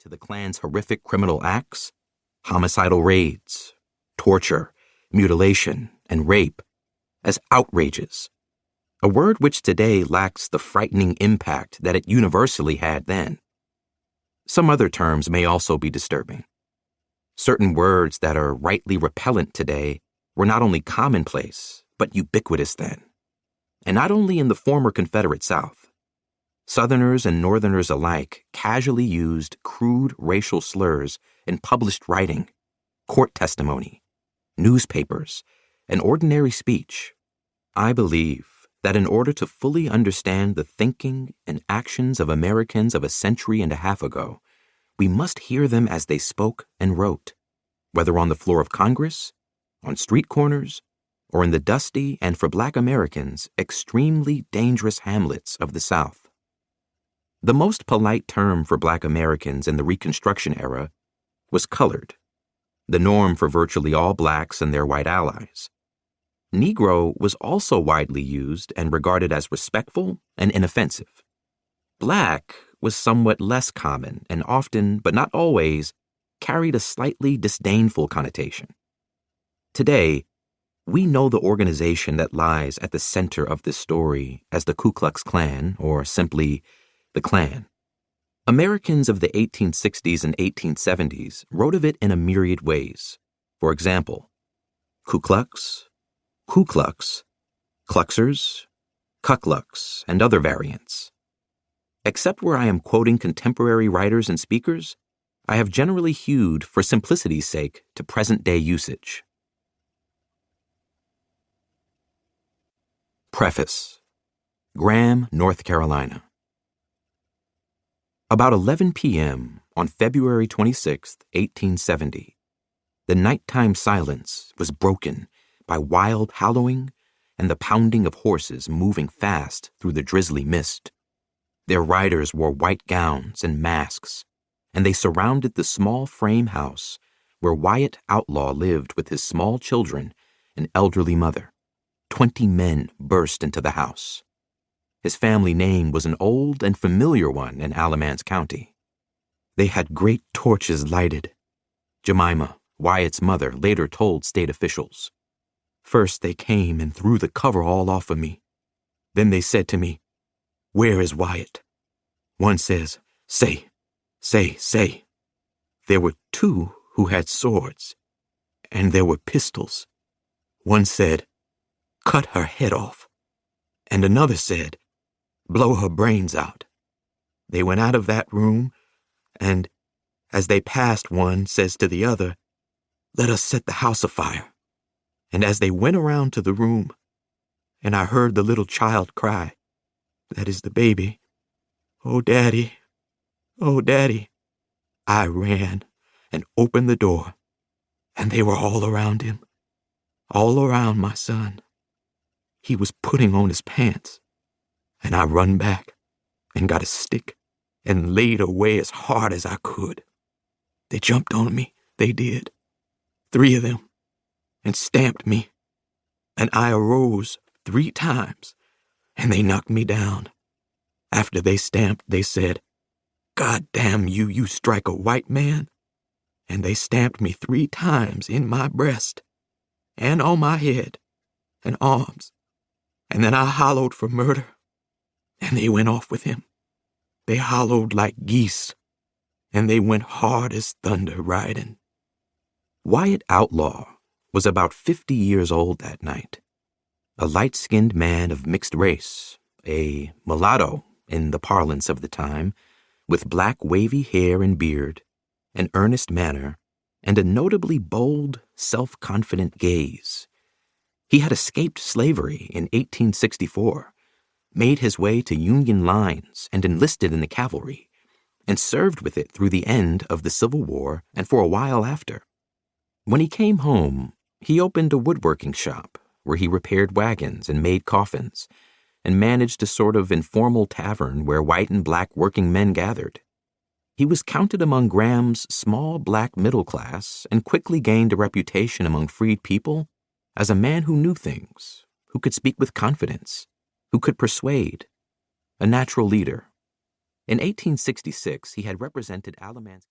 to the Klan's horrific criminal acts, homicidal raids, torture, mutilation, and rape, as outrages, a word which today lacks the frightening impact that it universally had then. Some other terms may also be disturbing. Certain words that are rightly repellent today were not only commonplace, but ubiquitous then. And not only in the former Confederate South. Southerners and Northerners alike casually used crude racial slurs in published writing, court testimony, newspapers, and ordinary speech. I believe that in order to fully understand the thinking and actions of Americans of a century and a half ago, we must hear them as they spoke and wrote, whether on the floor of Congress, on street corners, or in the dusty and, for Black Americans, extremely dangerous hamlets of the South. The most polite term for Black Americans in the Reconstruction era was colored, the norm for virtually all Blacks and their white allies. Negro was also widely used and regarded as respectful and inoffensive. Black was somewhat less common and often, but not always, carried a slightly disdainful connotation. Today, we know the organization that lies at the center of this story as the Ku Klux Klan, or simply the Klan. Americans of the 1860s and 1870s wrote of it in a myriad ways. For example, Ku Klux, Ku Klux, Kluxers, Ku Klux, and other variants. Except where I am quoting contemporary writers and speakers, I have generally hewed, for simplicity's sake, to present-day usage. Preface. Graham, North Carolina. About 11 p.m. on February 26, 1870, the nighttime silence was broken by wild howling and the pounding of horses moving fast through the drizzly mist. Their riders wore white gowns and masks, and they surrounded the small frame house where Wyatt Outlaw lived with his small children and elderly mother. 20 men burst into the house. His family name was an old and familiar one in Alamance County. They had great torches lighted. Jemima, Wyatt's mother, later told state officials. First they came and threw the cover all off of me. Then they said to me, "Where is Wyatt?" One says, "Say, say, say." There were two who had swords, and there were pistols. One said, "Cut her head off." And another said, "Blow her brains out." They went out of that room, and as they passed, one says to the other, "Let us set the house afire." And as they went around to the room, and I heard the little child cry, that is the baby, "Oh, Daddy, oh, Daddy," I ran and opened the door, and they were all around him, all around my son. He was putting on his pants, and I run back and got a stick and laid away as hard as I could. They jumped on me, they did, 3 of them, and stamped me, and I arose 3 times, and they knocked me down. After they stamped, they said, "God damn you, you strike a white man." And they stamped me 3 times in my breast, and on my head, and arms, and then I hollowed for murder, and they went off with him. They hollowed like geese, and they went hard as thunder riding. Wyatt Outlaw was about 50 years old that night, a light-skinned man of mixed race, a mulatto in the parlance of the time, with black wavy hair and beard, an earnest manner, and a notably bold, self-confident gaze. He had escaped slavery in 1864, made his way to Union lines and enlisted in the cavalry, and served with it through the end of the Civil War and for a while after. When he came home, he opened a woodworking shop where he repaired wagons and made coffins, and managed a sort of informal tavern where white and black working men gathered. He was counted among Graham's small black middle class and quickly gained a reputation among freed people as a man who knew things, who could speak with confidence, who could persuade, a natural leader. In 1866, he had represented Alamance